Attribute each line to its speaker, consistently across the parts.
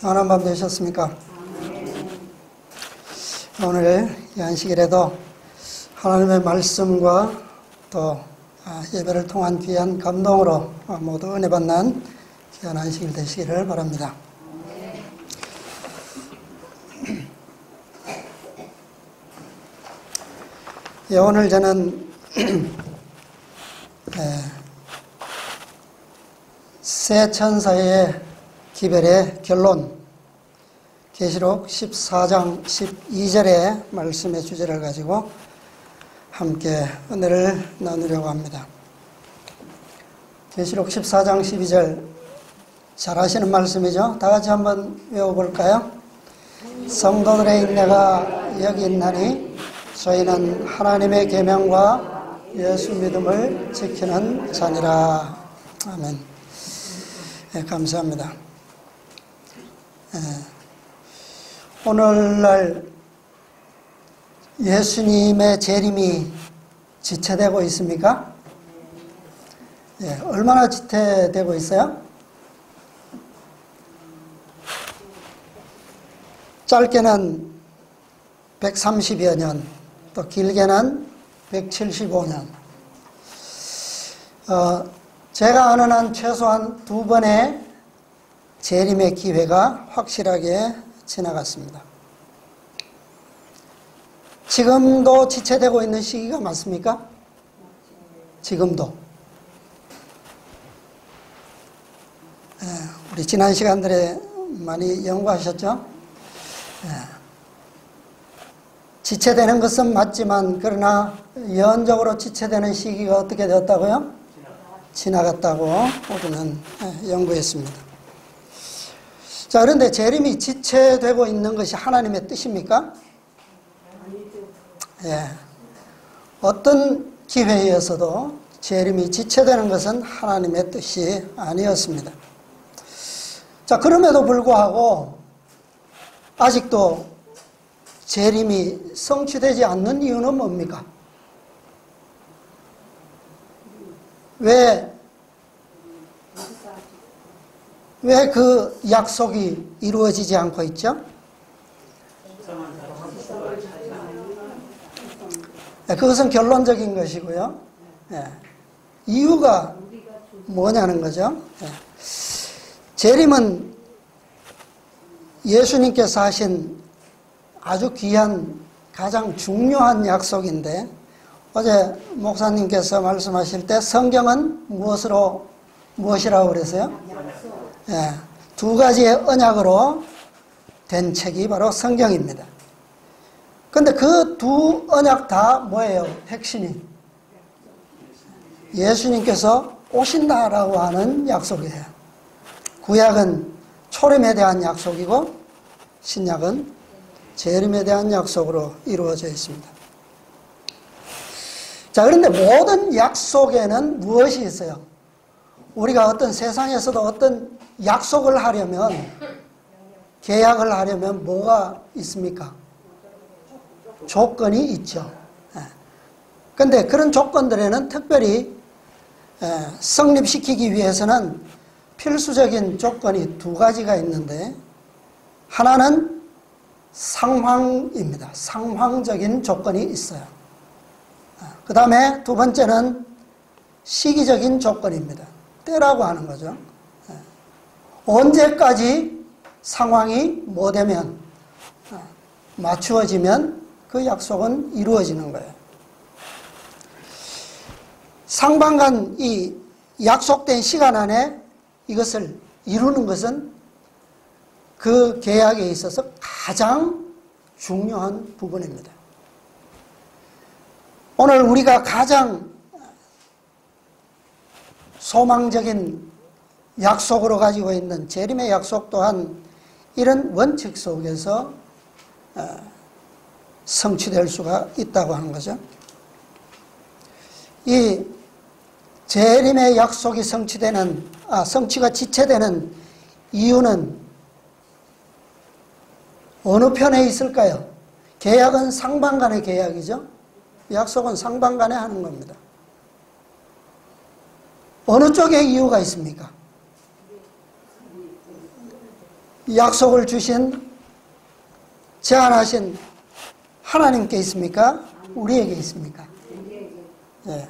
Speaker 1: 평안한 밤 되셨습니까? 오늘 이 안식일에도 하나님의 말씀과 또 예배를 통한 귀한 감동으로 모두 은혜 받는 귀한 안식일 되시기를 바랍니다. 오늘 저는 새 천사의 기별의 결론, 계시록 14장 12절의 말씀의 주제를 가지고 함께 은혜를 나누려고 합니다. 계시록 14장 12절 잘 아시는 말씀이죠? 다 같이 한번 외워볼까요? 성도들의 인내가 여기 있나니 저희는 하나님의 계명과 예수 믿음을 지키는 자니라. 아멘. 네, 감사합니다. 오늘날 예수님의 재림이 지체되고 있습니까? 얼마나 지체되고 있어요? 짧게는 130여 년, 또 길게는 175년. 제가 아는 한 최소한 2번의 재림의 기회가 확실하게 지나갔습니다. 지금도 지체되고 있는 시기가 맞습니까? 지금도. 우리 지난 시간들에 많이 연구하셨죠? 지체되는 것은 맞지만 그러나 예언적으로 지체되는 시기가 어떻게 되었다고요? 지나갔다고 우리는 연구했습니다. 자, 그런데 재림이 지체되고 있는 것이 하나님의 뜻입니까? 어떤 기회에서도 재림이 지체되는 것은 하나님의 뜻이 아니었습니다. 자, 그럼에도 불구하고 아직도 재림이 성취되지 않는 이유는 뭡니까? 왜 그 약속이 이루어지지 않고 있죠? 그것은 결론적인 것이고요. 이유가 뭐냐는 거죠. 재림은 예수님께서 하신 아주 귀한 가장 중요한 약속인데, 어제 목사님께서 말씀하실 때 성경은 무엇이라고 그랬어요? 2가지의 언약으로 된 책이 바로 성경입니다. 그런데 그 2 언약 다 뭐예요? 핵심이 예수님께서 오신다라고 하는 약속이에요. 구약은 초림에 대한 약속이고 신약은 재림에 대한 약속으로 이루어져 있습니다. 자, 그런데 모든 약속에는 무엇이 있어요? 우리가 어떤 세상에서도 어떤 약속을 하려면, 계약을 하려면 뭐가 있습니까? 조건이 있죠. 그런데 그런 조건들에는 특별히 성립시키기 위해서는 필수적인 조건이 2가지가 있는데, 하나는 상황입니다. 상황적인 조건이 있어요. 그 다음에 2번째는 시기적인 조건입니다. 때라고 하는 거죠. 언제까지 상황이 뭐 되면, 맞추어지면 그 약속은 이루어지는 거예요. 상반간 이 약속된 시간 안에 이것을 이루는 것은 그 계약에 있어서 가장 중요한 부분입니다. 오늘 우리가 가장 소망적인 약속으로 가지고 있는 재림의 약속 또한 이런 원칙 속에서 성취될 수가 있다고 하는 거죠. 이 재림의 약속이 성취가 지체되는 이유는 어느 편에 있을까요? 계약은 상반간의 계약이죠. 약속은 상반간에 하는 겁니다. 어느 쪽에 이유가 있습니까? 약속을 주신, 제안하신 하나님께 있습니까? 우리에게 있습니까? 예.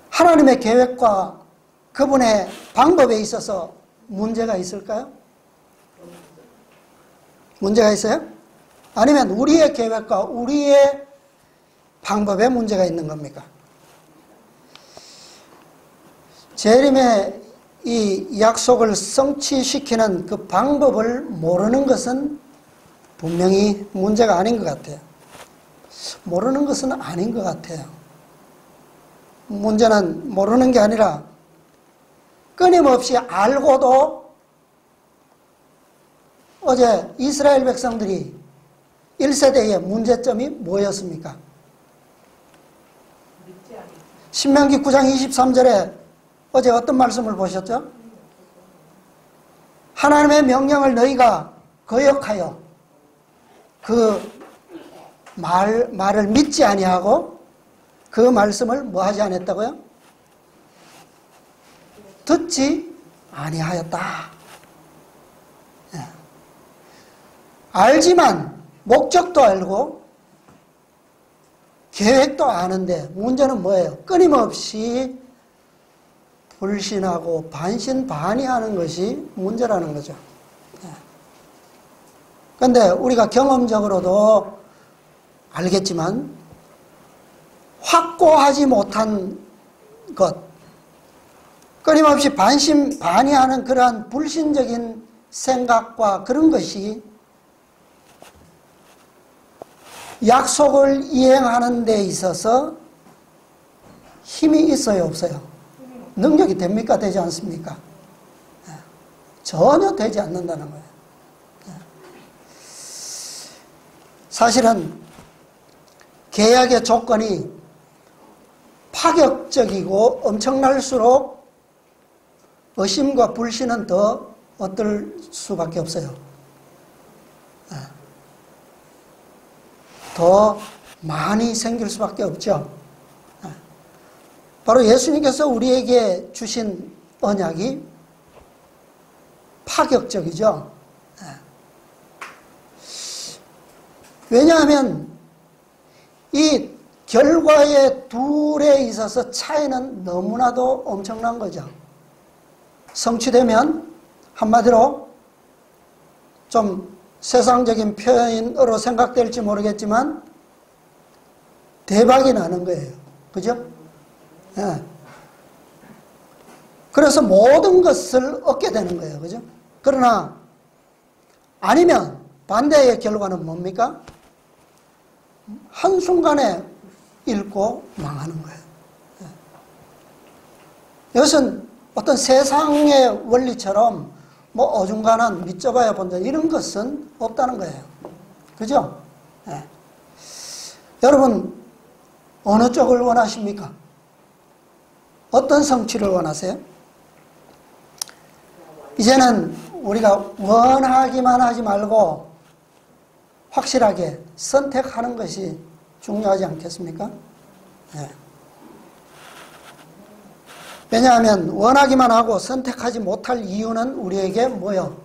Speaker 1: 하나님의 계획과 그분의 방법에 있어서 문제가 있을까요? 문제가 있어요? 아니면 우리의 계획과 우리의 방법에 문제가 있는 겁니까? 재림의 이 약속을 성취시키는 그 방법을 모르는 것은 분명히 문제가 아닌 것 같아요. 모르는 것은 아닌 것 같아요. 문제는 모르는 게 아니라 끊임없이 알고도 어제 이스라엘 백성들이 1세대의 문제점이 뭐였습니까? 신명기 9장 23절에 어제 어떤 말씀을 보셨죠? 하나님의 명령을 너희가 거역하여 그 말을 믿지 아니하고 그 말씀을 뭐 하지 않았다고요? 듣지 아니하였다. 예. 알지만 목적도 알고 계획도 아는데 문제는 뭐예요? 끊임없이 불신하고 반신반의하는 것이 문제라는 거죠. 그런데 우리가 경험적으로도 알겠지만 확고하지 못한 것, 끊임없이 반신반의하는 그러한 불신적인 생각과 그런 것이 약속을 이행하는 데 있어서 힘이 있어요, 없어요? 능력이 됩니까? 되지 않습니까? 전혀 되지 않는다는 거예요. 사실은 계약의 조건이 파격적이고 엄청날수록 의심과 불신은 더 어떨 수밖에 없어요. 더 많이 생길 수밖에 없죠. 바로 예수님께서 우리에게 주신 언약이 파격적이죠. 왜냐하면 이 결과의 둘에 있어서 차이는 너무나도 엄청난 거죠. 성취되면 한마디로 좀 세상적인 표현으로 생각될지 모르겠지만 대박이 나는 거예요. 그죠? 예. 그래서 모든 것을 얻게 되는 거예요. 그죠? 그러나 아니면 반대의 결과는 뭡니까? 한순간에 잃고 망하는 거예요. 예. 이것은 어떤 세상의 원리처럼 뭐 어중간한 밑져봐야 본다 이런 것은 없다는 거예요. 그죠? 예. 여러분 어느 쪽을 원하십니까? 어떤 성취를 원하세요? 이제는 우리가 원하기만 하지 말고 확실하게 선택하는 것이 중요하지 않겠습니까? 네. 왜냐하면 원하기만 하고 선택하지 못할 이유는 우리에게 뭐요?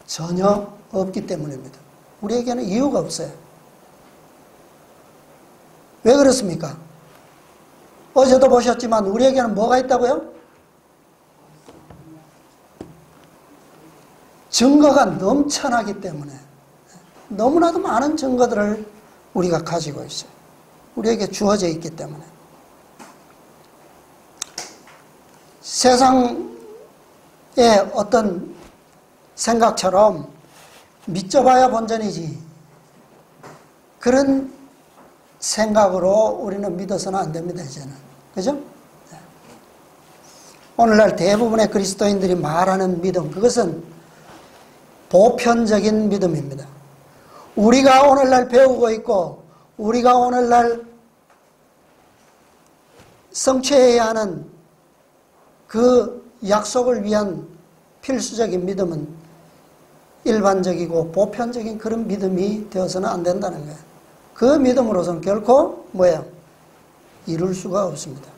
Speaker 1: 전혀 없기 때문입니다. 우리에게는 이유가 없어요. 왜 그렇습니까? 어제도 보셨지만 우리에게는 뭐가 있다고요? 증거가 넘쳐나기 때문에 너무나도 많은 증거들을 우리가 가지고 있어요. 우리에게 주어져 있기 때문에. 세상의 어떤 생각처럼 믿져봐야 본전이지 그런 생각으로 우리는 믿어서는 안 됩니다. 이제는. 그죠? 오늘날 대부분의 그리스도인들이 말하는 믿음, 그것은 보편적인 믿음입니다. 우리가 오늘날 배우고 있고 우리가 오늘날 성취해야 하는 그 약속을 위한 필수적인 믿음은 일반적이고 보편적인 그런 믿음이 되어서는 안 된다는 거예요. 그 믿음으로서는 결코 뭐예요? 이룰 수가 없습니다.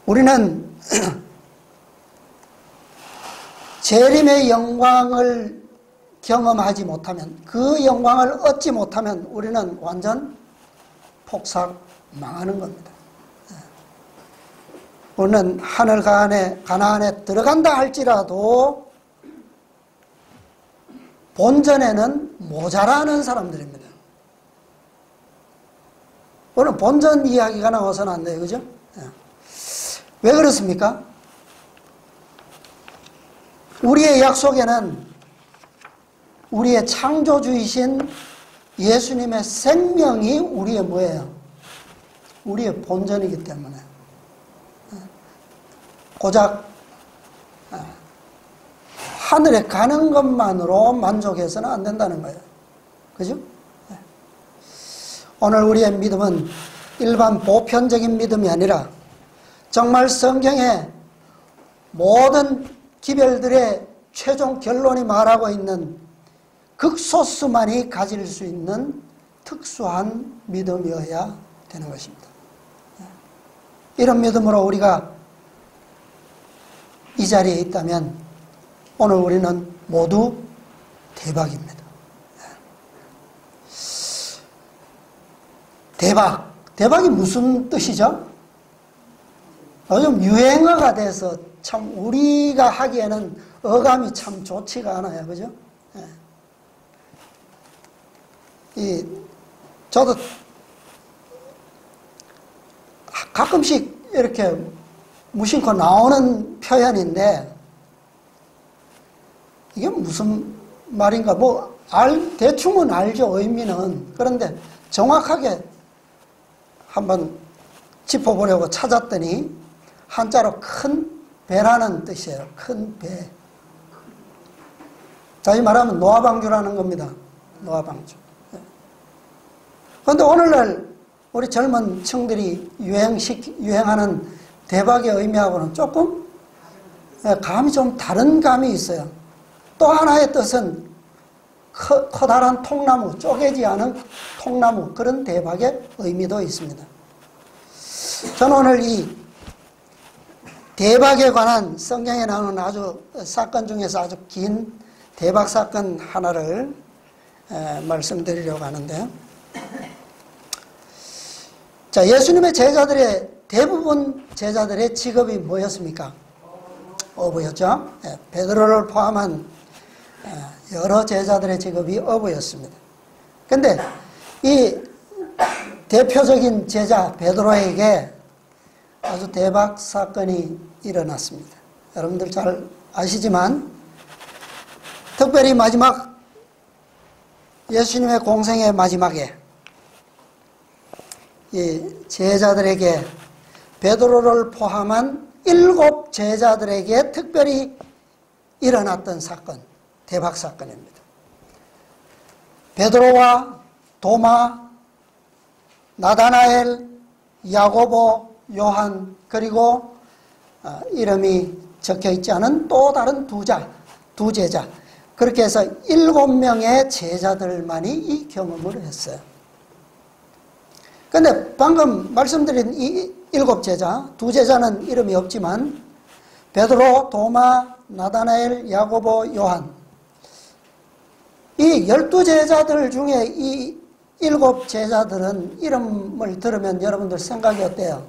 Speaker 1: 우리는 재림의 영광을 경험하지 못하면, 그 영광을 얻지 못하면 우리는 완전 폭삭 망하는 겁니다. 우리는 하늘 가나안에 들어간다 할지라도 본전에는 모자라는 사람들입니다. 오늘 본전 이야기가 나와서는 안 돼요. 그죠? 왜 그렇습니까? 우리의 약속에는 우리의 창조주이신 예수님의 생명이 우리의 뭐예요? 우리의 본전이기 때문에 고작 하늘에 가는 것만으로 만족해서는 안 된다는 거예요. 그죠? 오늘 우리의 믿음은 일반 보편적인 믿음이 아니라 정말 성경의 모든 기별들의 최종 결론이 말하고 있는 극소수만이 가질 수 있는 특수한 믿음이어야 되는 것입니다. 이런 믿음으로 우리가 이 자리에 있다면 오늘 우리는 모두 대박입니다. 대박이 무슨 뜻이죠? 요즘 유행어가 돼서 참 우리가 하기에는 어감이 참 좋지가 않아요. 그죠? 저도 가끔씩 이렇게 무심코 나오는 표현인데 이게 무슨 말인가 대충은 알죠. 의미는. 그런데 정확하게 한번 짚어보려고 찾았더니 한자로 큰 배라는 뜻이에요. 큰 배. 다시 말하면 노아방주라는 겁니다. 노아방주. 그런데 오늘날 우리 젊은 층들이 유행하는 대박의 의미하고는 조금 감이 좀 다른 감이 있어요. 또 하나의 뜻은 커다란 통나무, 쪼개지 않은 통나무, 그런 대박의 의미도 있습니다. 저는 오늘 이 대박에 관한 성경에 나오는 아주 사건 중에서 아주 긴 대박 사건 하나를 말씀드리려고 하는데요. 자, 예수님의 대부분 제자들의 직업이 뭐였습니까? 어부였죠. 베드로를 포함한 여러 제자들의 직업이 어부였습니다. 그런데 이 대표적인 제자 베드로에게 아주 대박 사건이 일어났습니다. 여러분들 잘 아시지만 특별히 마지막 예수님의 공생의 마지막에 이 제자들에게 베드로를 포함한 7 제자들에게 특별히 일어났던 사건, 대박 사건입니다. 베드로와 도마, 나다나엘, 야고보, 요한, 그리고 이름이 적혀있지 않은 또 다른 두 제자, 그렇게 해서 7명의 제자들만이 이 경험을 했어요. 그런데 방금 말씀드린 이 7 제자, 2 제자는 이름이 없지만 베드로, 도마, 나다나엘, 야고보, 요한, 이 12제자들 중에 이 7 제자들은 이름을 들으면 여러분들 생각이 어때요?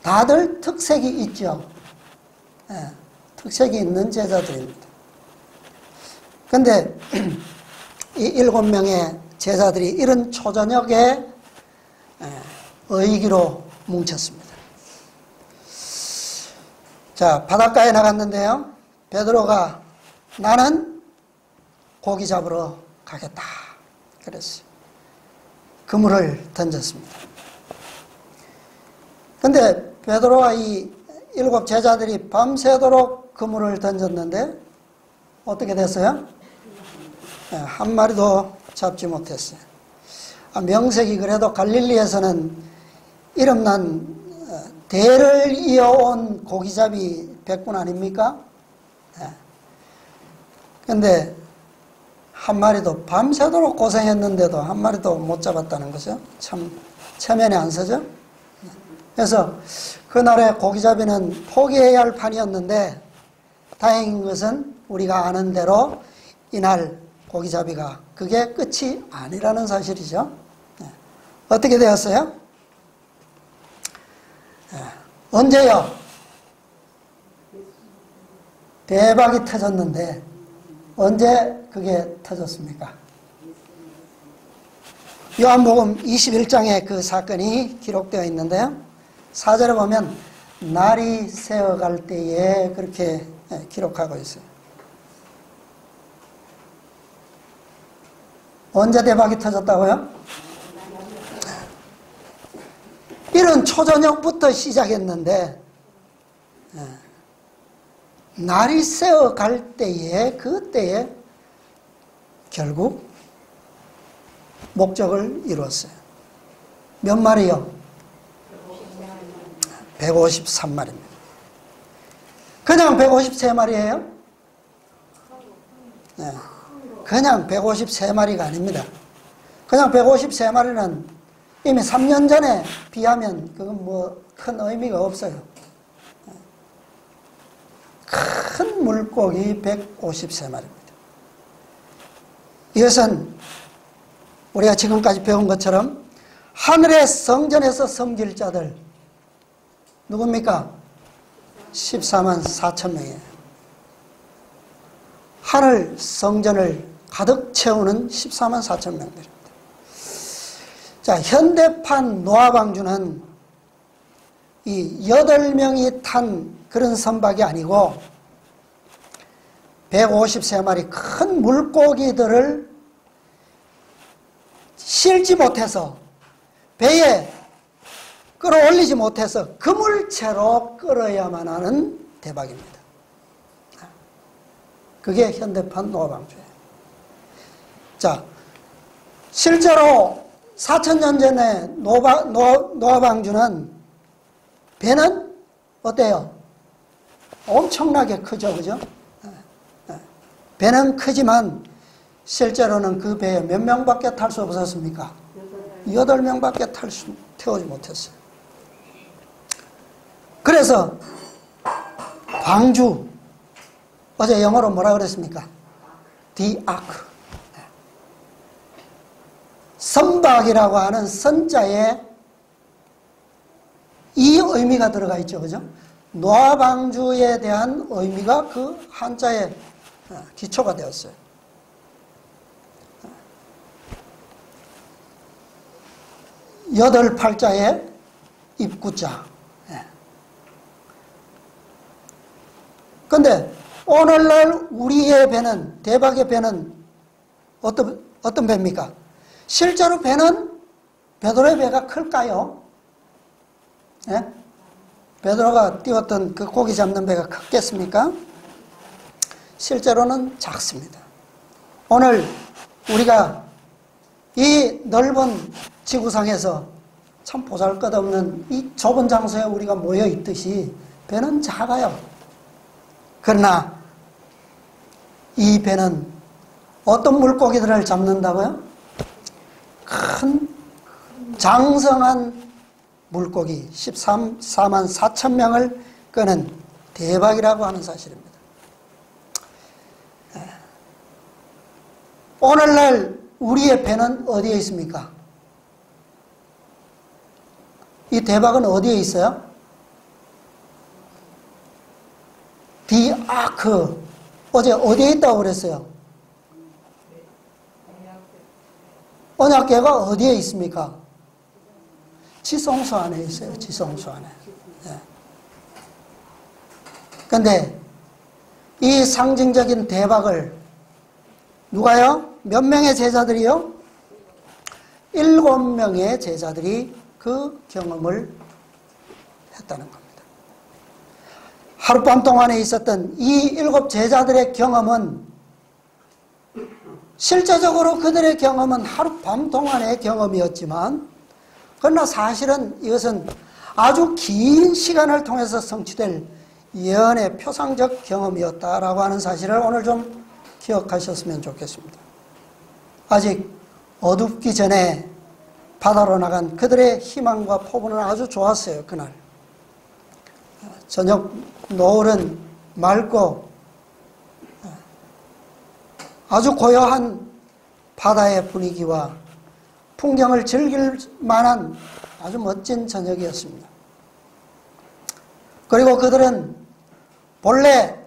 Speaker 1: 다들 특색이 있죠. 특색이 있는 제자들입니다. 그런데 이 7명의 제자들이 이른 초저녁에 의기로 뭉쳤습니다. 자, 바닷가에 나갔는데요. 베드로가 나는 고기 잡으러 가겠다 그랬어요. 그물을 던졌습니다. 그런데 베드로와 이 7 제자들이 밤새도록 그물을 던졌는데 어떻게 됐어요? 한 마리도 잡지 못했어요. 명색이 그래도 갈릴리에서는 이름난 대를 이어온 고기잡이 백군 아닙니까? 그런데 한 마리도 밤새도록 고생했는데도 한 마리도 못 잡았다는 거죠. 참 체면이 안 서죠. 그래서 그날의 고기잡이는 포기해야 할 판이었는데 다행인 것은 우리가 아는 대로 이날 고기잡이가 그게 끝이 아니라는 사실이죠. 어떻게 되었어요? 언제요? 대박이 터졌는데 언제 그게 터졌습니까? 요한복음 21장에 그 사건이 기록되어 있는데요. 4절에 보면 날이 새어갈 때에 그렇게 기록하고 있어요. 언제 대박이 터졌다고요? 이런 초저녁부터 시작했는데 날이 새어갈 때에 그때에 결국 목적을 이루었어요. 몇 마리요? 153마리입니다. 그냥 153마리예요? 네. 그냥 153마리가 아닙니다. 그냥 153마리는 이미 3년 전에 비하면 그건 뭐 큰 의미가 없어요. 큰 물고기 153마리입니다. 이것은 우리가 지금까지 배운 것처럼 하늘의 성전에서 섬길 자들 누굽니까? 14만 4천 명이에요. 하늘 성전을 가득 채우는 14만 4천 명들입니다. 자, 현대판 노아방주는 이 8명이 탄 그런 선박이 아니고 153마리 큰 물고기들을 실지 못해서 배에 끌어올리지 못해서 그물체로 끌어야만 하는 대박입니다. 그게 현대판 노아방주예요. 자, 실제로 4,000년 전에 노아방주는 배는 어때요? 엄청나게 크죠, 그죠? 배는 크지만 실제로는 그 배에 몇 명밖에 탈 수 없었습니까? 8명밖에 태우지 못했어요. 그래서 방주, 어제 영어로 뭐라 그랬습니까? The Ark. 선박이라고 하는 선자에 이 의미가 들어가 있죠, 그죠? 노아방주에 대한 의미가 그 한자에 기초가 되었어요. 8팔자의 입구자. 그런데 오늘날 우리의 배는, 대박의 배는 어떤 배입니까? 실제로 배는 베드로의 배가 클까요? 예? 베드로가 띄웠던 그 고기 잡는 배가 크겠습니까? 실제로는 작습니다. 오늘 우리가 이 넓은 지구상에서 참 보잘것없는 이 좁은 장소에 우리가 모여 있듯이 배는 작아요. 그러나 이 배는 어떤 물고기들을 잡는다고요? 큰 장성한 물고기 14만 4천 명을 끄는 대박이라고 하는 사실입니다. 오늘날 우리의 배는 어디에 있습니까? 이 대박은 어디에 있어요? The Ark. 어제 어디에 있다고 그랬어요? 언약궤가 어디에 있습니까? 지성소 안에 있어요. 지성소 안에. 그런데 이 상징적인 대박을 누가요? 몇 명의 제자들이요? 7명의 제자들이 그 경험을 했다는 겁니다. 하룻밤 동안에 있었던 이 7 제자들의 경험은 실제적으로 그들의 경험은 하룻밤 동안의 경험이었지만 그러나 사실은 이것은 아주 긴 시간을 통해서 성취될 예언의 표상적 경험이었다라고 하는 사실을 오늘 좀 기억하셨으면 좋겠습니다. 아직 어둡기 전에 바다로 나간 그들의 희망과 포부는 아주 좋았어요. 그날 저녁 노을은 맑고 아주 고요한 바다의 분위기와 풍경을 즐길 만한 아주 멋진 저녁이었습니다. 그리고 그들은 본래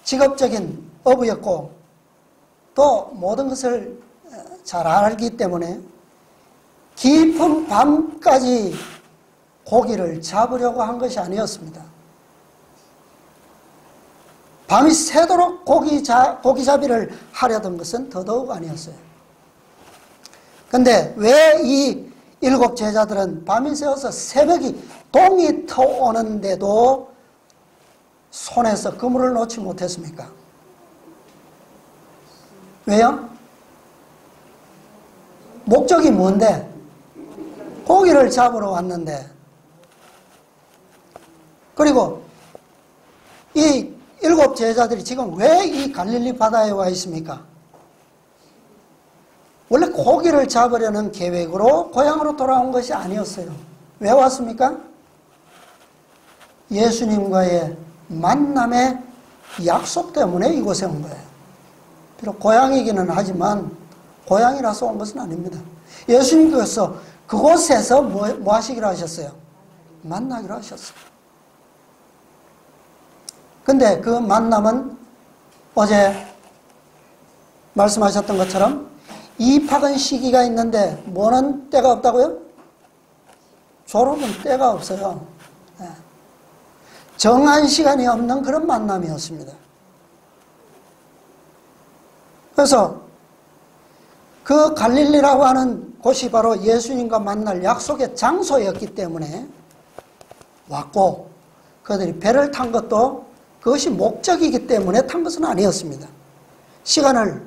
Speaker 1: 직업적인 어부였고 또 모든 것을 잘 알기 때문에 깊은 밤까지 고기를 잡으려고 한 것이 아니었습니다. 밤이 새도록 고기잡이를 하려던 것은 더더욱 아니었어요. 그런데 왜 이 7 제자들은 밤이 새워서 새벽이 동이 터오는데도 손에서 그물을 놓지 못했습니까? 왜요? 목적이 뭔데? 고기를 잡으러 왔는데. 그리고 이 7 제자들이 지금 왜 이 갈릴리 바다에 와 있습니까? 원래 고기를 잡으려는 계획으로 고향으로 돌아온 것이 아니었어요. 왜 왔습니까? 예수님과의 만남의 약속 때문에 이곳에 온 거예요. 비록 고향이기는 하지만 고향이라서 온 것은 아닙니다. 예수님께서 그곳에서 뭐 하시기로 하셨어요? 만나기로 하셨어요. 근데 그 만남은 어제 말씀하셨던 것처럼 입학은 시기가 있는데 뭐는 때가 없다고요? 졸업은 때가 없어요. 정한 시간이 없는 그런 만남이었습니다. 그래서 그 갈릴리라고 하는 곳이 바로 예수님과 만날 약속의 장소였기 때문에 왔고, 그들이 배를 탄 것도 그것이 목적이기 때문에 탄 것은 아니었습니다. 시간을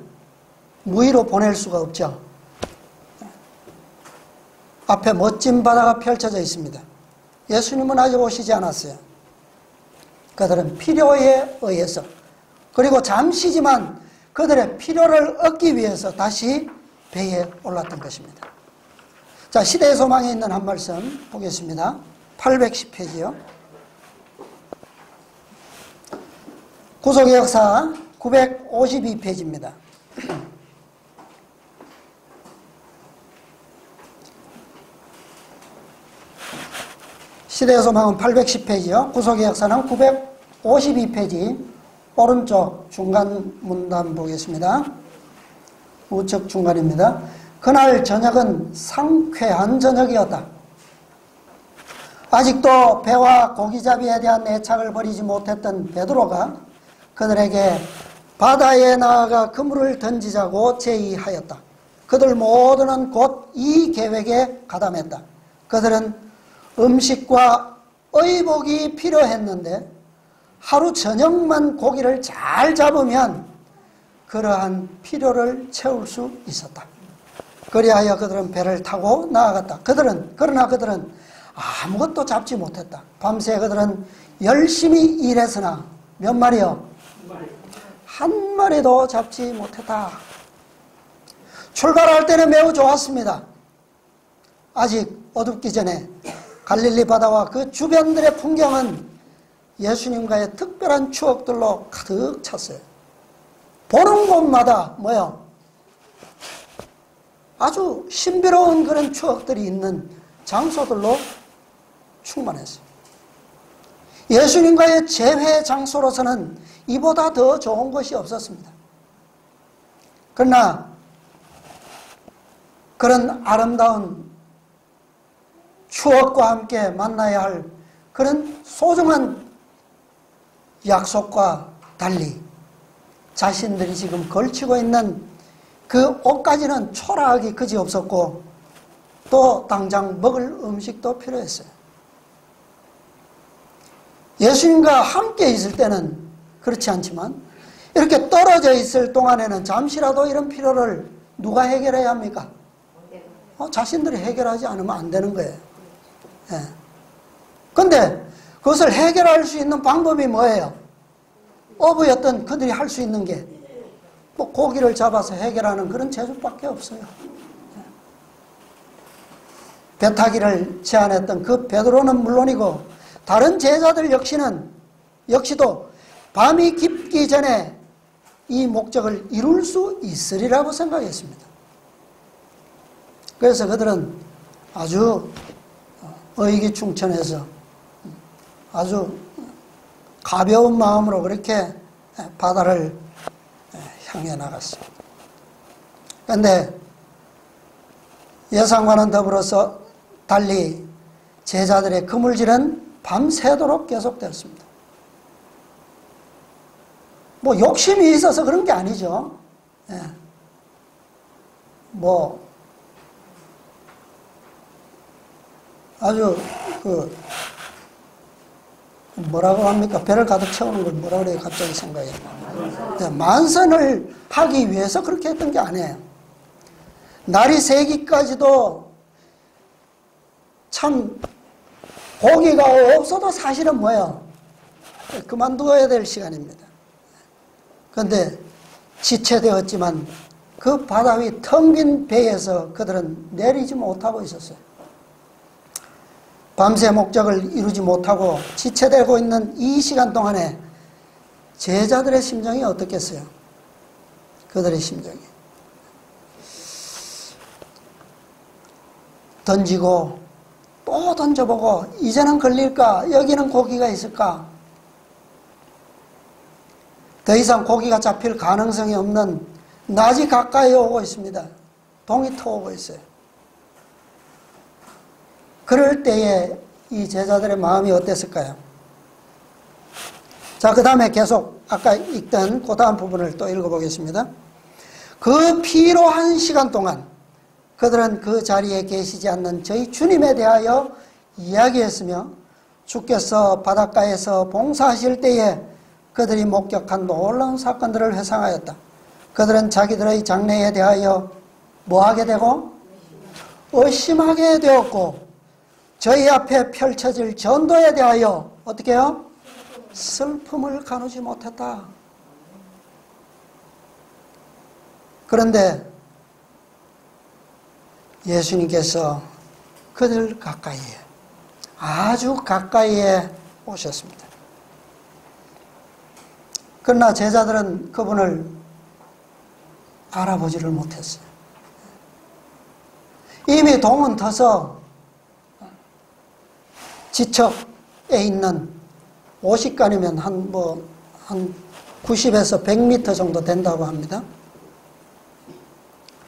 Speaker 1: 무의로 보낼 수가 없죠. 앞에 멋진 바다가 펼쳐져 있습니다. 예수님은 아직 오시지 않았어요. 그들은 필요에 의해서, 그리고 잠시지만 그들의 필요를 얻기 위해서 다시 배에 올랐던 것입니다. 자, 시대의 소망에 있는 한 말씀 보겠습니다. 810페이지요. 구속의 역사 952페이지입니다. 시대의 소망은 810페이지요. 구속의 역사는 952페이지 오른쪽 중간 문단 보겠습니다. 우측 중간입니다. 그날 저녁은 상쾌한 저녁이었다. 아직도 배와 고기잡이에 대한 애착을 버리지 못했던 베드로가 그들에게 바다에 나아가 그물을 던지자고 제의하였다. 그들 모두는 곧 이 계획에 가담했다. 그들은 음식과 의복이 필요했는데 하루 저녁만 고기를 잘 잡으면 그러한 필요를 채울 수 있었다. 그리하여 그들은 배를 타고 나아갔다. 그러나 그들은 아무것도 잡지 못했다. 밤새 그들은 열심히 일했으나 몇 마리요? 한 마리도 잡지 못했다. 출발할 때는 매우 좋았습니다. 아직 어둡기 전에 갈릴리 바다와 그 주변들의 풍경은 예수님과의 특별한 추억들로 가득 찼어요. 보는 곳마다 뭐요? 아주 신비로운 그런 추억들이 있는 장소들로 충만했어요. 예수님과의 재회 장소로서는 이보다 더 좋은 것이 없었습니다. 그러나 그런 아름다운 추억과 함께 만나야 할 그런 소중한 약속과 달리 자신들이 지금 걸치고 있는 그 옷까지는 초라하기 그지없었고 또 당장 먹을 음식도 필요했어요. 예수님과 함께 있을 때는 그렇지 않지만 이렇게 떨어져 있을 동안에는 잠시라도 이런 필요를 누가 해결해야 합니까? 자신들이 해결하지 않으면 안 되는 거예요. 그런데 그것을 해결할 수 있는 방법이 뭐예요? 어부였던 그들이 할 수 있는 게 뭐 고기를 잡아서 해결하는 그런 재주밖에 없어요. 배 타기를 제안했던 그 베드로는 물론이고 다른 제자들 역시도 밤이 깊기 전에 이 목적을 이룰 수 있으리라고 생각했습니다. 그래서 그들은 아주 의기충천해서 아주 가벼운 마음으로 그렇게 바다를 향해 나갔습니다. 그런데 예상과는 더불어서 달리 제자들의 그물질은 밤새도록 계속되었습니다. 뭐 욕심이 있어서 그런 게 아니죠. 예. 뭐 아주 뭐라고 합니까? 배를 가득 채우는 걸 뭐라 그래요? 갑자기 생각이 나요. 만선을 하기 위해서 그렇게 했던 게 아니에요. 날이 새기까지도 참 고기가 없어도 사실은 뭐예요? 그만두어야 될 시간입니다. 그런데 지체되었지만 그 바다 위 텅 빈 배에서 그들은 내리지 못하고 있었어요. 밤새 목적을 이루지 못하고 지체되고 있는 이 시간 동안에 제자들의 심정이 어떻겠어요? 그들의 심정이 던지고 또 던져보고 이제는 걸릴까? 여기는 고기가 있을까? 더 이상 고기가 잡힐 가능성이 없는 낮이 가까이 오고 있습니다. 동이 터오고 있어요. 그럴 때에 이 제자들의 마음이 어땠을까요? 자, 그 다음에 계속 아까 읽던 그 다음 부분을 또 읽어보겠습니다. 그 피로한 시간 동안 그들은 그 자리에 계시지 않는 저희 주님에 대하여 이야기했으며 주께서 바닷가에서 봉사하실 때에 그들이 목격한 놀라운 사건들을 회상하였다. 그들은 자기들의 장래에 대하여 뭐하게 되고? 의심하게 되었고 저희 앞에 펼쳐질 전도에 대하여 어떻게 해요? 슬픔을 가누지 못했다. 그런데 예수님께서 그들 가까이에, 아주 가까이에 오셨습니다. 그러나 제자들은 그분을 알아보지를 못했어요. 이미 동은 터서 지척에 있는 50간이면 한 90에서 100m 정도 된다고 합니다.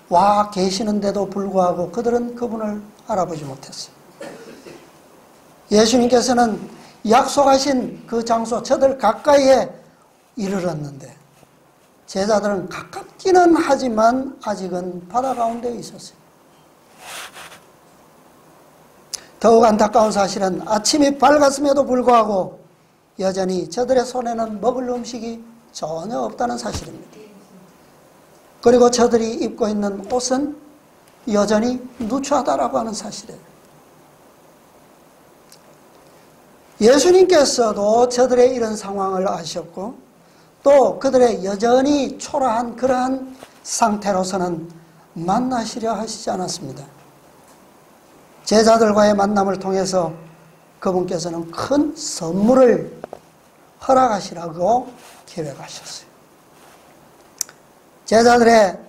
Speaker 1: 와 계시는데도 불구하고 그들은 그분을 알아보지 못했어요. 예수님께서는 약속하신 그 장소 저들 가까이에 이르렀는데 제자들은 가깝기는 하지만 아직은 바다 가운데 있었어요. 더욱 안타까운 사실은 아침이 밝았음에도 불구하고 여전히 저들의 손에는 먹을 음식이 전혀 없다는 사실입니다. 그리고 저들이 입고 있는 옷은 여전히 누추하다라고 하는 사실이에요. 예수님께서도 저들의 이런 상황을 아셨고 또 그들의 여전히 초라한 그러한 상태로서는 만나시려 하시지 않았습니다. 제자들과의 만남을 통해서 그분께서는 큰 선물을 허락하시라고 계획하셨어요. 제자들의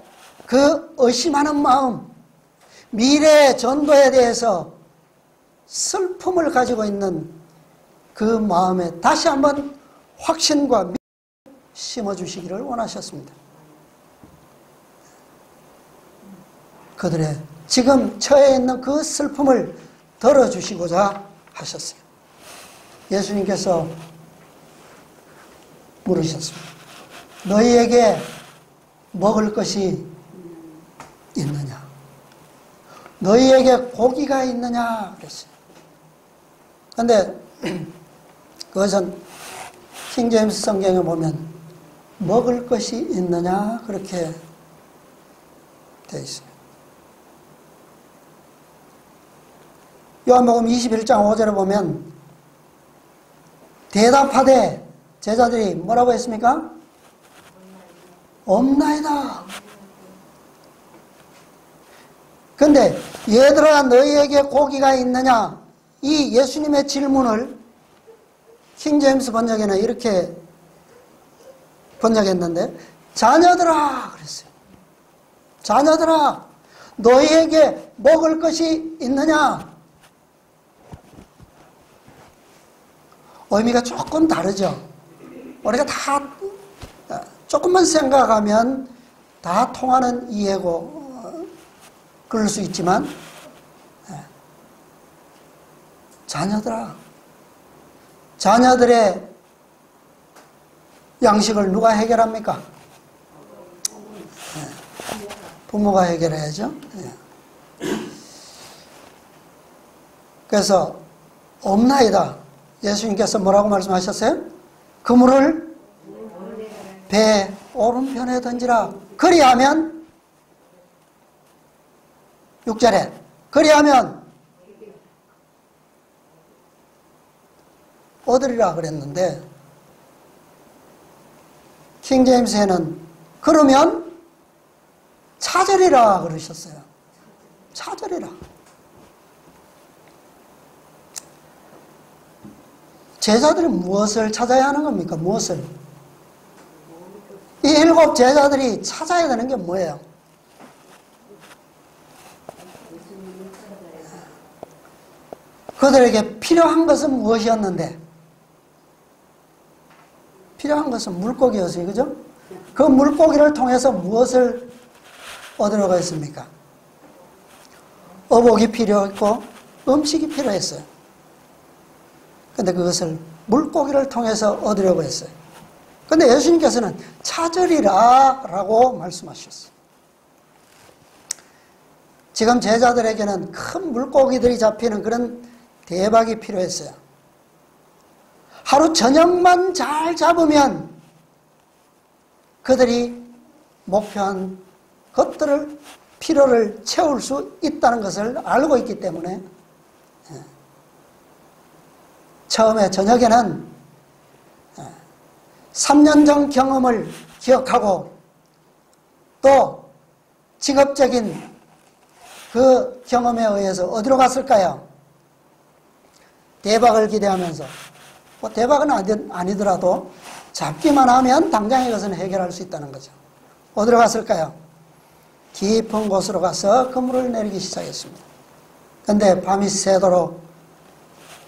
Speaker 1: 그 의심하는 마음, 미래의 전도에 대해서 슬픔을 가지고 있는 그 마음에 다시 한번 확신과 믿음을 심어주시기를 원하셨습니다. 그들의 지금 처해 있는 그 슬픔을 덜어주시고자 하셨어요. 예수님께서 물으셨습니다. 너희에게 먹을 것이 있느냐? 너희에게 고기가 있느냐? 그랬어요. 그런데 그것은 킹제임스 성경에 보면 먹을 것이 있느냐? 그렇게 되어 있어요. 요한복음 21장 5절에 보면 대답하되 제자들이 뭐라고 했습니까? 없나이다. 그런데 얘들아 너희에게 고기가 있느냐? 이 예수님의 질문을 킹제임스 번역에는 이렇게 번역했는데 자녀들아 그랬어요. 자녀들아, 너희에게 먹을 것이 있느냐? 의미가 조금 다르죠. 우리가 다 조금만 생각하면 다 통하는 이해고 그럴 수 있지만, 자녀들아, 자녀들의 양식을 누가 해결합니까? 부모가 해결해야죠. 그래서 없나이다. 예수님께서 뭐라고 말씀하셨어요? 그물을 배 오른편에 던지라. 그리하면 6절에 그리하면 얻으리라 그랬는데, 킹제임스에는 그러면 찾으리라 그러셨어요. 찾으리라. 제자들이 무엇을 찾아야 하는 겁니까? 무엇을? 이 7 제자들이 찾아야 되는 게 뭐예요? 그들에게 필요한 것은 무엇이었는데? 필요한 것은 물고기였어요. 그죠? 그 물고기를 통해서 무엇을 얻으려고 했습니까? 어복이 필요했고 음식이 필요했어요. 근데 그것을 물고기를 통해서 얻으려고 했어요. 근데 예수님께서는 찾으리라 라고 말씀하셨어요. 지금 제자들에게는 큰 물고기들이 잡히는 그런 대박이 필요했어요. 하루 저녁만 잘 잡으면 그들이 목표한 것들을, 필요를 채울 수 있다는 것을 알고 있기 때문에 처음에 저녁에는 3년 전 경험을 기억하고 또 직업적인 그 경험에 의해서 어디로 갔을까요? 대박을 기대하면서, 뭐 대박은 아니더라도 잡기만 하면 당장 이것은 해결할 수 있다는 거죠. 어디로 갔을까요? 깊은 곳으로 가서 그물을 내리기 시작했습니다. 그런데 밤이 새도록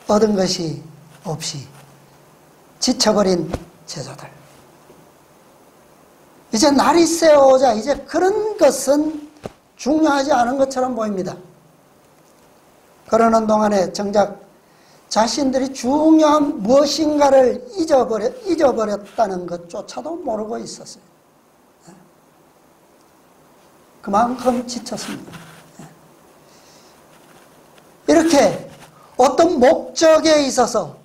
Speaker 1: 얻은 것이 없이 지쳐버린 제자들. 이제 날이 새어오자 이제 그런 것은 중요하지 않은 것처럼 보입니다. 그러는 동안에 정작 자신들이 중요한 무엇인가를 잊어버렸다는 것조차도 모르고 있었어요. 그만큼 지쳤습니다. 이렇게 어떤 목적에 있어서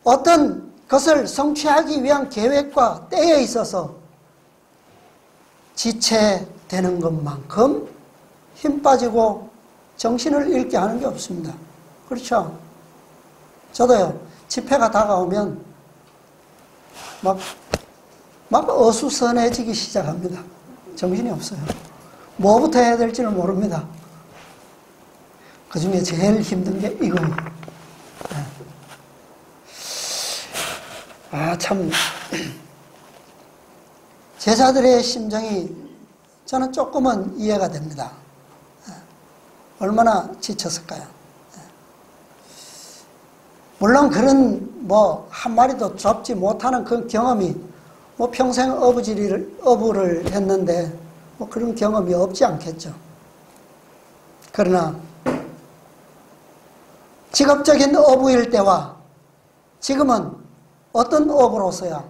Speaker 1: 어떤 것을 성취하기 위한 계획과 때에 있어서 지체되는 것만큼 힘 빠지고 정신을 잃게 하는 게 없습니다. 그렇죠? 저도요, 집회가 다가오면 막 어수선해지기 시작합니다. 정신이 없어요. 뭐부터 해야 될지를 모릅니다. 그 중에 제일 힘든 게 이거예요. 참, 제자들의 심정이 저는 조금은 이해가 됩니다. 얼마나 지쳤을까요? 물론 그런 한 마리도 잡지 못하는 그 경험이 평생 어부를 했는데 그런 경험이 없지 않겠죠. 그러나 직업적인 어부일 때와 지금은 어떤 어부로서야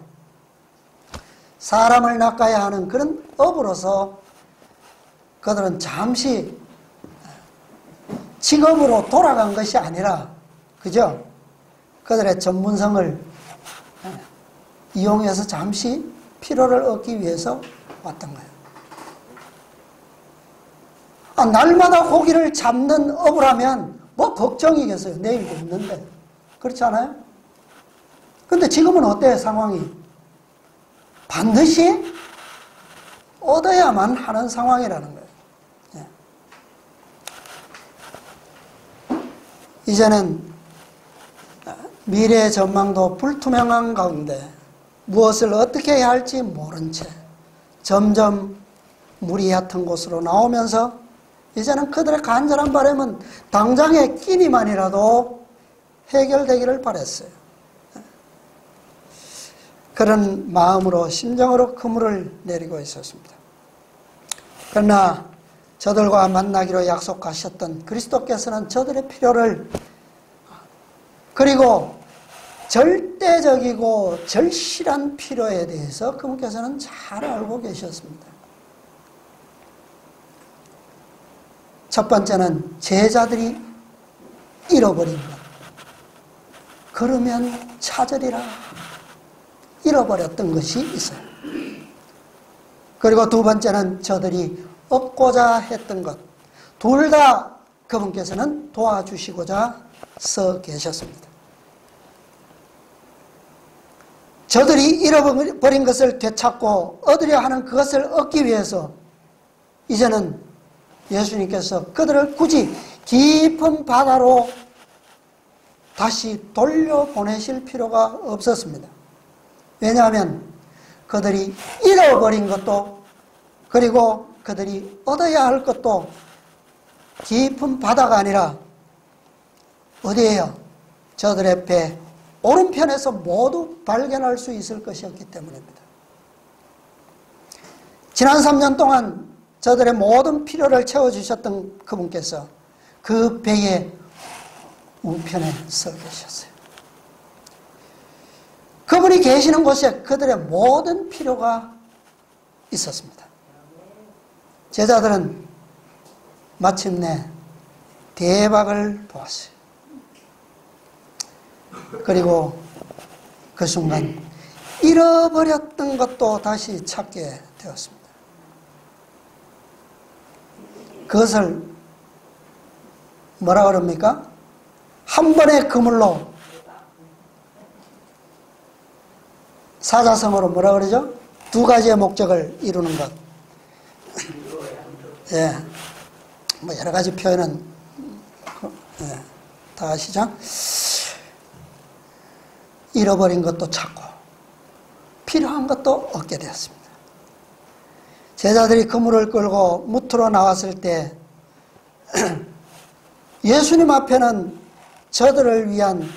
Speaker 1: 사람을 낚아야 하는 그런 어부로서 그들은 잠시 직업으로 돌아간 것이 아니라, 그죠? 그들의 전문성을 이용해서 잠시 피로를 얻기 위해서 왔던 거예요. 날마다 고기를 잡는 어부라면 걱정이겠어요. 내일도 있는데. 그렇지 않아요? 근데 지금은 어때요, 상황이? 반드시 얻어야만 하는 상황이라는 거예요. 이제는 미래의 전망도 불투명한 가운데 무엇을 어떻게 해야 할지 모른 채 점점 물이 얕은 곳으로 나오면서 이제는 그들의 간절한 바람은 당장의 끼니만이라도 해결되기를 바랬어요. 그런 마음으로 심정으로 그물을 내리고 있었습니다. 그러나 저들과 만나기로 약속하셨던 그리스도께서는 저들의 필요를, 그리고 절대적이고 절실한 필요에 대해서 그분께서는 잘 알고 계셨습니다. 첫 번째는 제자들이 잃어버린 것. 그러면 찾으리라. 잃어버렸던 것이 있어요. 그리고 두 번째는 저들이 얻고자 했던 것. 둘 다 그분께서는 도와주시고자 서 계셨습니다. 저들이 잃어버린 것을 되찾고 얻으려 하는 그것을 얻기 위해서 이제는 예수님께서 그들을 굳이 깊은 바다로 다시 돌려보내실 필요가 없었습니다. 왜냐하면 그들이 잃어버린 것도, 그리고 그들이 얻어야 할 것도 깊은 바다가 아니라 어디에요? 저들의 배 오른편에서 모두 발견할 수 있을 것이었기 때문입니다. 지난 3년 동안 저들의 모든 필요를 채워주셨던 그분께서 그 배의 우편에 서 계셨어요. 그분이 계시는 곳에 그들의 모든 필요가 있었습니다. 제자들은 마침내 대박을 보았어요. 그리고 그 순간 잃어버렸던 것도 다시 찾게 되었습니다. 그것을 뭐라 그럽니까? 한 번의 그물로, 사자성어로 뭐라 그러죠? 두 가지의 목적을 이루는 것. 예. 뭐 여러 가지 표현은 예, 다 아시죠? 잃어버린 것도 찾고 필요한 것도 얻게 되었습니다. 제자들이 그물을 끌고 무트로 나왔을 때 예수님 앞에는 저들을 위한,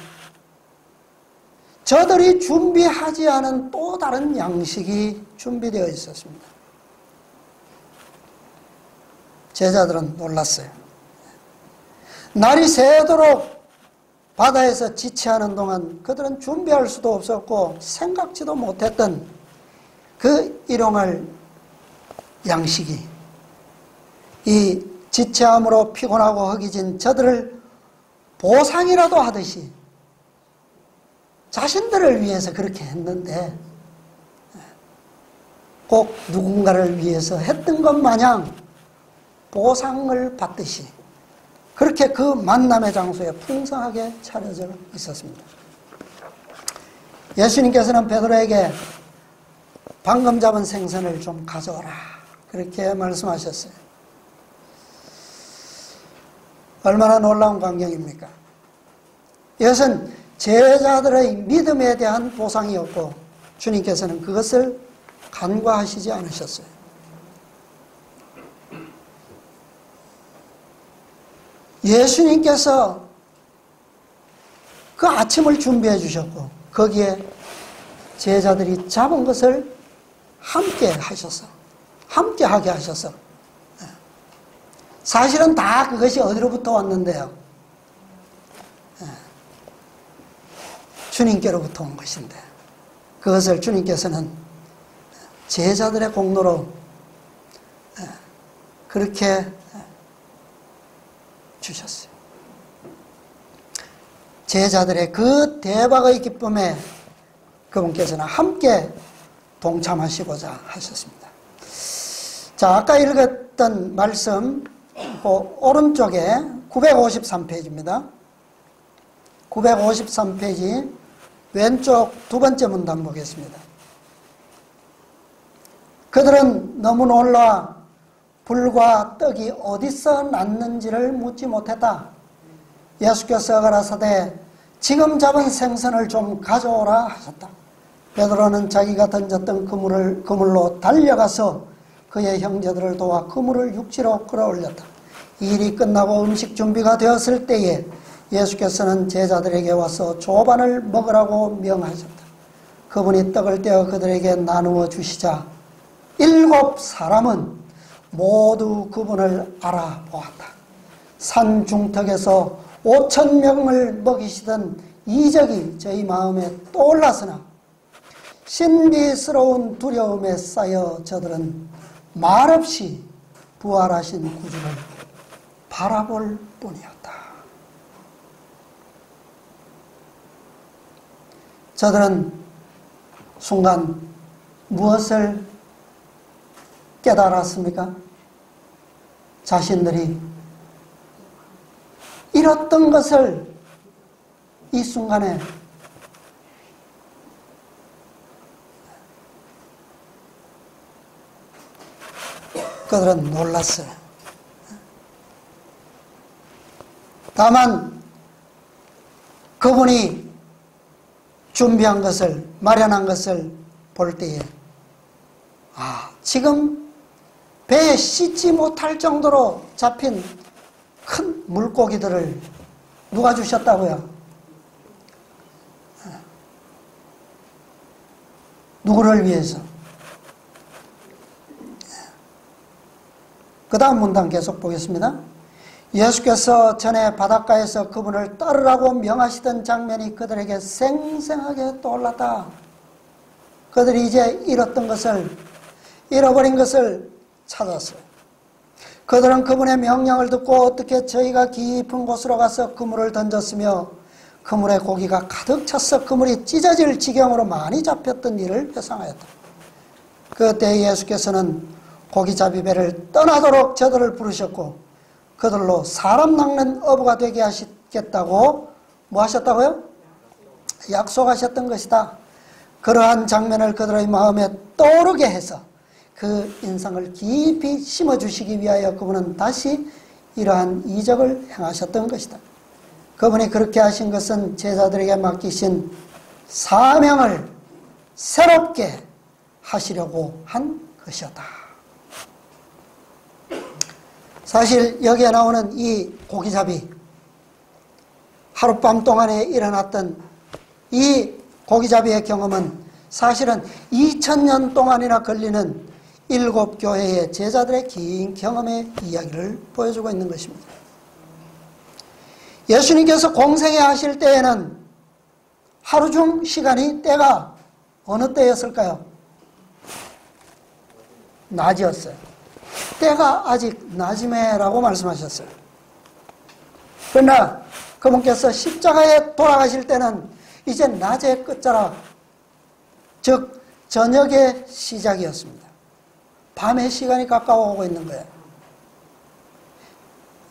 Speaker 1: 저들이 준비하지 않은 또 다른 양식이 준비되어 있었습니다. 제자들은 놀랐어요. 날이 새도록 바다에서 지체하는 동안 그들은 준비할 수도 없었고 생각지도 못했던 그 일용할 양식이, 이 지체함으로 피곤하고 허기진 저들을 보상이라도 하듯이 자신들을 위해서 그렇게 했는데 꼭 누군가를 위해서 했던 것 마냥 보상을 받듯이 그렇게 그 만남의 장소에 풍성하게 차려져 있었습니다. 예수님께서는 베드로에게 방금 잡은 생선을 좀 가져오라, 그렇게 말씀하셨어요. 얼마나 놀라운 광경입니까? 이것은 제자들의 믿음에 대한 보상이었고 주님께서는 그것을 간과하시지 않으셨어요. 예수님께서 그 아침을 준비해 주셨고 거기에 제자들이 잡은 것을 함께 하셔서, 함께 하게 하셔서, 사실은 다 그것이 어디로부터 왔는데요? 주님께로부터 온 것인데 그것을 주님께서는 제자들의 공로로 그렇게 주셨어요. 제자들의 그 대박의 기쁨에 그분께서는 함께 동참하시고자 하셨습니다. 자, 아까 읽었던 말씀 오른쪽에 953페이지입니다. 953페이지 왼쪽 두 번째 문단 보겠습니다. 그들은 너무 놀라 불과 떡이 어디서 났는지를 묻지 못했다. 예수께서 가라사대 지금 잡은 생선을 좀 가져오라 하셨다. 베드로는 자기가 던졌던 그물로 달려가서 그의 형제들을 도와 그물을 육지로 끌어올렸다. 일이 끝나고 음식 준비가 되었을 때에 예수께서는 제자들에게 와서 조반을 먹으라고 명하셨다. 그분이 떡을 떼어 그들에게 나누어 주시자 7 사람은 모두 그분을 알아보았다. 산 중턱에서 5,000명을 먹이시던 이적이 저희 마음에 떠올랐으나 신비스러운 두려움에 쌓여 저들은 말없이 부활하신 구주를 바라볼 뿐이었다. 저들은 순간 무엇을 깨달았습니까? 자신들이 잃었던 것을 이 순간에 그들은 놀랐어요. 다만 그분이 준비한 것을, 마련한 것을 볼 때에 지금 배에 씻지 못할 정도로 잡힌 큰 물고기들을 누가 주셨다고요? 누구를 위해서? 그 다음 문단 계속 보겠습니다. 예수께서 전에 바닷가에서 그분을 따르라고 명하시던 장면이 그들에게 생생하게 떠올랐다. 그들이 이제 잃었던 것을, 잃어버린 것을 찾았어요. 그들은 그분의 명령을 듣고 어떻게 저희가 깊은 곳으로 가서 그물을 던졌으며 그물에 고기가 가득 차서 그물이 찢어질 지경으로 많이 잡혔던 일을 회상하였다. 그때 예수께서는 고기잡이 배를 떠나도록 저들을 부르셨고 그들로 사람 낚는 어부가 되게 하시겠다고 뭐 하셨다고요? 약속하셨던 것이다. 그러한 장면을 그들의 마음에 떠오르게 해서 그 인상을 깊이 심어주시기 위하여 그분은 다시 이러한 이적을 행하셨던 것이다. 그분이 그렇게 하신 것은 제자들에게 맡기신 사명을 새롭게 하시려고 한 것이었다. 사실 여기에 나오는 이 고기잡이, 하룻밤 동안에 일어났던 이 고기잡이의 경험은 사실은 2000년 동안이나 걸리는 7 교회의 제자들의 긴 경험의 이야기를 보여주고 있는 것입니다. 예수님께서 공생애 하실 때에는 하루 중 시간이 때가 어느 때였을까요? 낮이었어요. 때가 아직 낮임에라고 말씀하셨어요. 그러나 그분께서 십자가에 돌아가실 때는 이제 낮의 끝자락, 즉 저녁의 시작이었습니다. 밤의 시간이 가까워 오고 있는 거예요.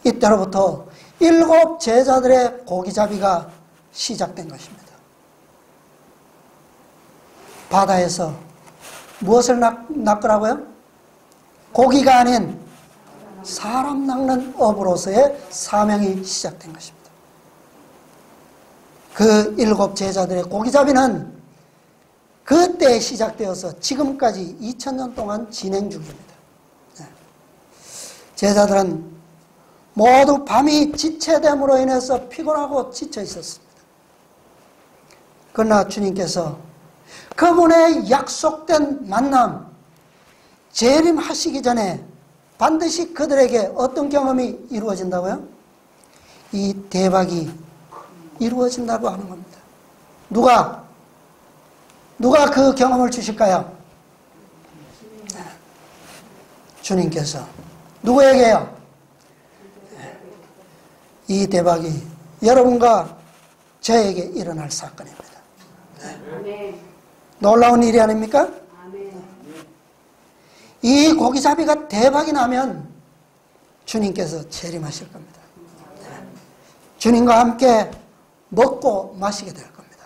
Speaker 1: 이때로부터 7 제자들의 고기잡이가 시작된 것입니다. 바다에서 무엇을 낚으라고요? 고기가 아닌 사람 낚는 업으로서의 사명이 시작된 것입니다. 그 7 제자들의 고기잡이는 그때 시작되어서 지금까지 2000년 동안 진행 중입니다. 제자들은 모두 밤이 지체됨으로 인해서 피곤하고 지쳐 있었습니다. 그러나 주님께서 그분의 약속된 만남, 재림하시기 전에 반드시 그들에게 어떤 경험이 이루어진다고요? 이 대박이 이루어진다고 하는 겁니다. 누가 그 경험을 주실까요? 주님께서. 누구에게요? 이 대박이 여러분과 저에게 일어날 사건입니다. 놀라운 일이 아닙니까? 이 고기잡이가 대박이 나면 주님께서 재림하실 겁니다. 주님과 함께 먹고 마시게 될 겁니다.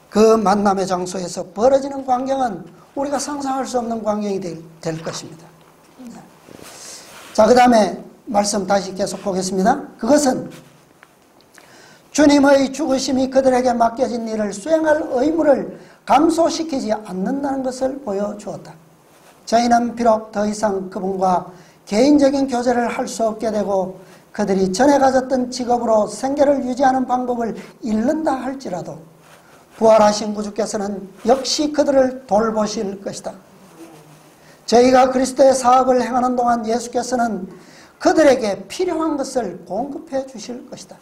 Speaker 1: 그 만남의 장소에서 벌어지는 광경은 우리가 상상할 수 없는 광경이 될 것입니다. 자, 그 다음에 말씀 다시 계속 보겠습니다. 그것은 주님의 죽으심이 그들에게 맡겨진 일을 수행할 의무를 감소시키지 않는다는 것을 보여주었다. 저희는 비록 더 이상 그분과 개인적인 교제를 할 수 없게 되고 그들이 전에 가졌던 직업으로 생계를 유지하는 방법을 잃는다 할지라도 부활하신 구주께서는 역시 그들을 돌보실 것이다. 저희가 그리스도의 사업을 행하는 동안 예수께서는 그들에게 필요한 것을 공급해 주실 것이다.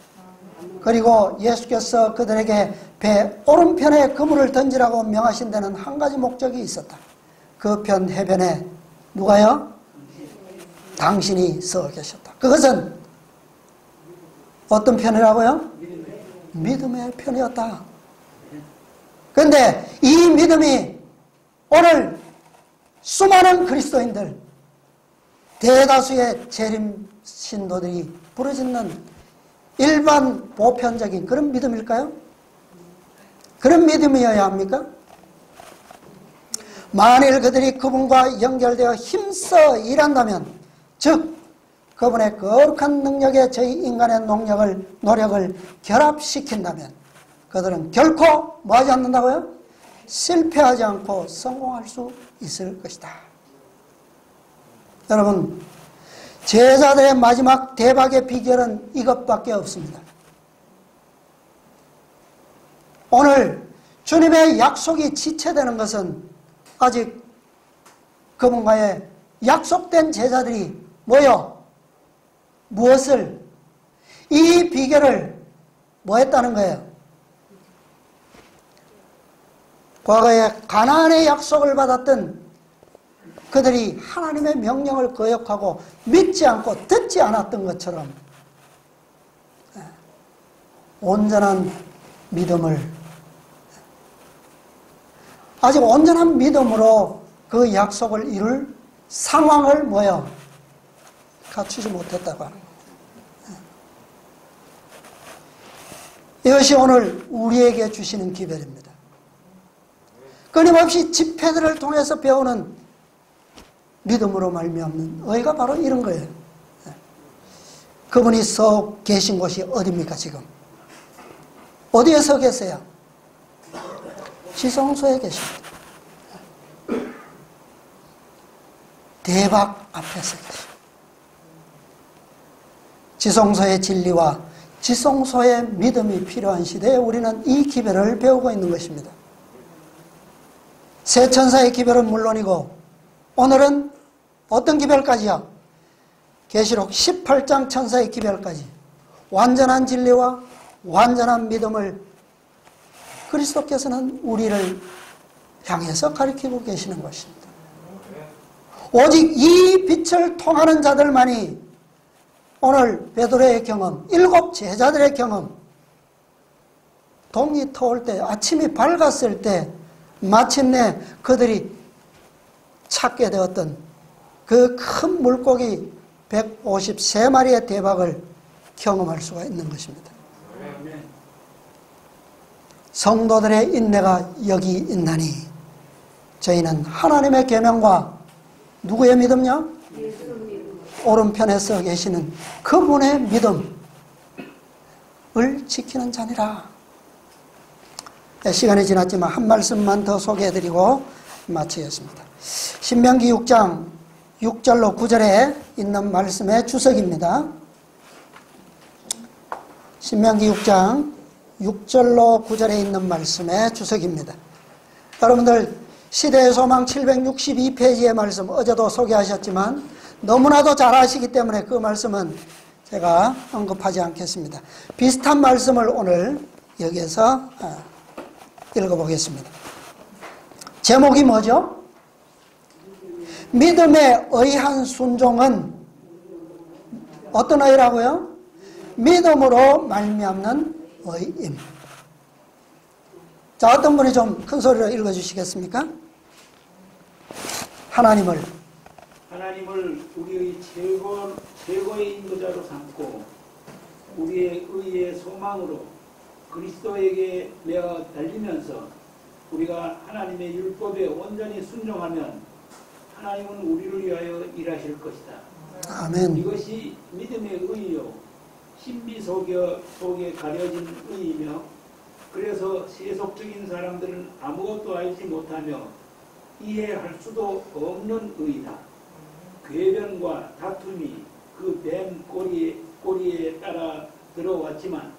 Speaker 1: 그리고 예수께서 그들에게 배 오른편에 그물을 던지라고 명하신 데는 한 가지 목적이 있었다. 그 편 해변에 누가요? 당신이 서 계셨다. 그것은 어떤 편이라고요? 믿음의 편이었다. 그런데 이 믿음이 오늘 수많은 그리스도인들, 대다수의 재림 신도들이 부르짖는 일반 보편적인 그런 믿음일까요? 그런 믿음이어야 합니까? 만일 그들이 그분과 연결되어 힘써 일한다면, 즉 그분의 거룩한 능력에 저희 인간의 노력을 결합시킨다면 그들은 결코 뭐하지 않는다고요? 실패하지 않고 성공할 수 있을 것이다. 여러분, 제자들의 마지막 대박의 비결은 이것밖에 없습니다. 오늘 주님의 약속이 지체되는 것은 아직 그분과의 약속된 제자들이 뭐요? 무엇을? 이 비결을 뭐 했다는 거예요? 과거에 가나안의 약속을 받았던 그들이 하나님의 명령을 거역하고 믿지 않고 듣지 않았던 것처럼 온전한 믿음을, 아직 온전한 믿음으로 그 약속을 이룰 상황을 뭐요? 갖추지 못했다고 하는 거예요. 이것이 오늘 우리에게 주시는 기별입니다. 끊임없이 집회들을 통해서 배우는 믿음으로 말미암는 의가 바로 이런 거예요. 그분이 서 계신 곳이 어디입니까 지금? 어디에 서 계세요? 지성소에 계십니다. 대박 앞에서 계십니다. 지성소의 진리와 지성소의 믿음이 필요한 시대에 우리는 이 기별을 배우고 있는 것입니다. 새 천사의 기별은 물론이고 오늘은 어떤 기별까지요? 계시록 18장 천사의 기별까지 완전한 진리와 완전한 믿음을 그리스도께서는 우리를 향해서 가르치고 계시는 것입니다. 오직 이 빛을 통하는 자들만이 오늘 베드로의 경험, 7 제자들의 경험, 동이 터올 때, 아침이 밝았을 때 마침내 그들이 찾게 되었던 그 큰 물고기 153마리의 대박을 경험할 수가 있는 것입니다. 성도들의 인내가 여기 있나니 저희는 하나님의 계명과 누구의 믿음요? 오른편에 서 계시는 그분의 믿음을 지키는 자니라. 시간이 지났지만 한 말씀만 더 소개해드리고 마치겠습니다. 신명기 6장 6절로 9절에 있는 말씀의 주석입니다. 신명기 6장 6절로 9절에 있는 말씀의 주석입니다. 여러분들 시대의 소망 762페이지의 말씀 어제도 소개하셨지만 너무나도 잘 아시기 때문에 그 말씀은 제가 언급하지 않겠습니다. 비슷한 말씀을 오늘 여기에서 읽어보겠습니다. 제목이 뭐죠? 믿음에 의한 순종은 어떤 의라고요? 믿음으로 말미암는 의임. 자, 어떤 분이 좀 큰 소리로 읽어주시겠습니까? 하나님을
Speaker 2: 우리의 최고의 인도자로 삼고 우리의 의의 소망으로 그리스도에게 매어 달리면서 우리가 하나님의 율법에 온전히 순종하면 하나님은 우리를 위하여 일하실 것이다.
Speaker 1: 아멘.
Speaker 2: 이것이 믿음의 의요 신비 속에 가려진 의이며 그래서 세속적인 사람들은 아무것도 알지 못하며 이해할 수도 없는 의이다. 궤변과 다툼이 그 뱀 꼬리에 따라 들어왔지만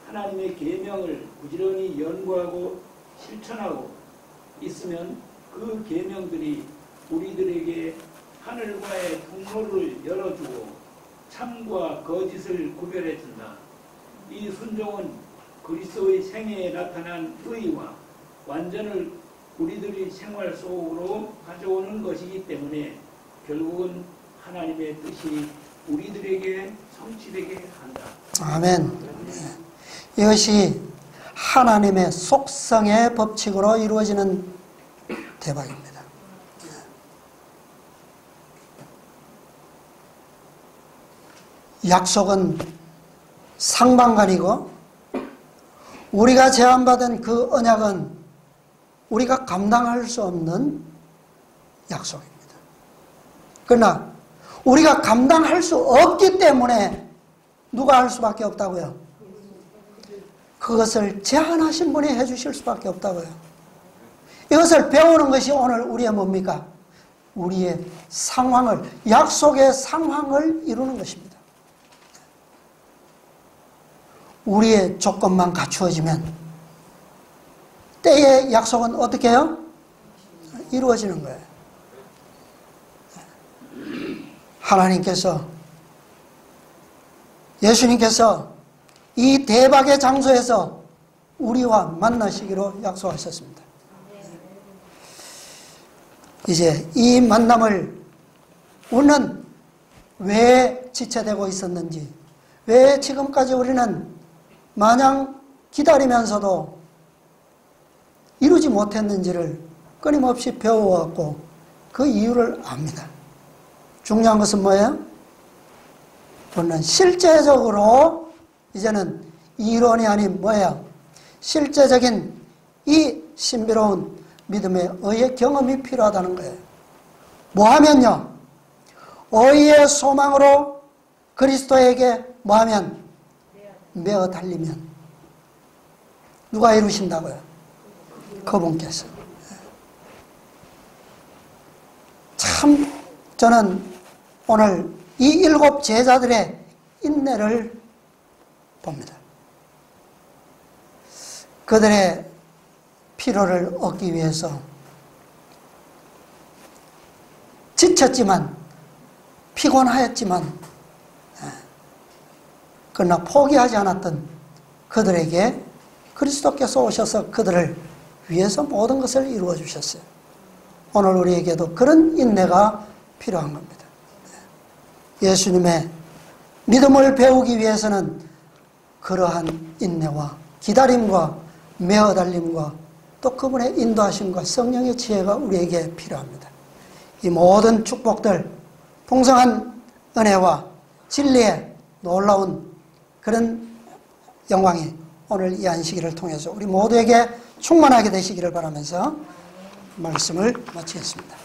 Speaker 2: 하나님의 계명을 부지런히 연구하고 실천하고 있으면 그 계명들이 우리들에게 하늘과의 통로를 열어주고 참과 거짓을 구별해준다. 이 순종은 그리스도의 생애에 나타난 의와 완전을 우리들의 생활 속으로 가져오는 것이기 때문에 결국은 하나님의 뜻이 우리들에게 성취되게 한다.
Speaker 1: 아멘. 이것이 하나님의 속성의 법칙으로 이루어지는 대박입니다. 약속은 상반간이고 우리가 제안받은 그 언약은 우리가 감당할 수 없는 약속입니다. 그러나 우리가 감당할 수 없기 때문에 누가 할 수밖에 없다고요? 그것을 제안하신 분이 해주실 수밖에 없다고요. 이것을 배우는 것이 오늘 우리의 뭡니까? 우리의 상황을, 약속의 상황을 이루는 것입니다. 우리의 조건만 갖추어지면 때의 약속은 어떻게 해요? 이루어지는 거예요. 하나님께서, 예수님께서 이 대박의 장소에서 우리와 만나시기로 약속하셨습니다. 이제 이 만남을 우리는 왜 지체되고 있었는지, 왜 지금까지 우리는 마냥 기다리면서도 이루지 못했는지를 끊임없이 배워왔고 그 이유를 압니다. 중요한 것은 뭐예요? 우리는 실제적으로 이제는 이론이 아닌 뭐예요? 실제적인 이 신비로운 믿음의 의의 경험이 필요하다는 거예요. 뭐 하면요? 의의 소망으로 그리스도에게 뭐 하면? 매어 달리면. 누가 이루신다고요? 그분께서. 참 저는 오늘 이 7 제자들의 인내를 봅니다. 그들의 피로를 얻기 위해서 지쳤지만 피곤하였지만 그러나 포기하지 않았던 그들에게 그리스도께서 오셔서 그들을 위해서 모든 것을 이루어 주셨어요. 오늘 우리에게도 그런 인내가 필요한 겁니다. 예수님의 믿음을 배우기 위해서는 그러한 인내와 기다림과 매어달림과 또 그분의 인도하심과 성령의 지혜가 우리에게 필요합니다. 이 모든 축복들, 풍성한 은혜와 진리의 놀라운 그런 영광이 오늘 이 안식일을 통해서 우리 모두에게 충만하게 되시기를 바라면서 말씀을 마치겠습니다.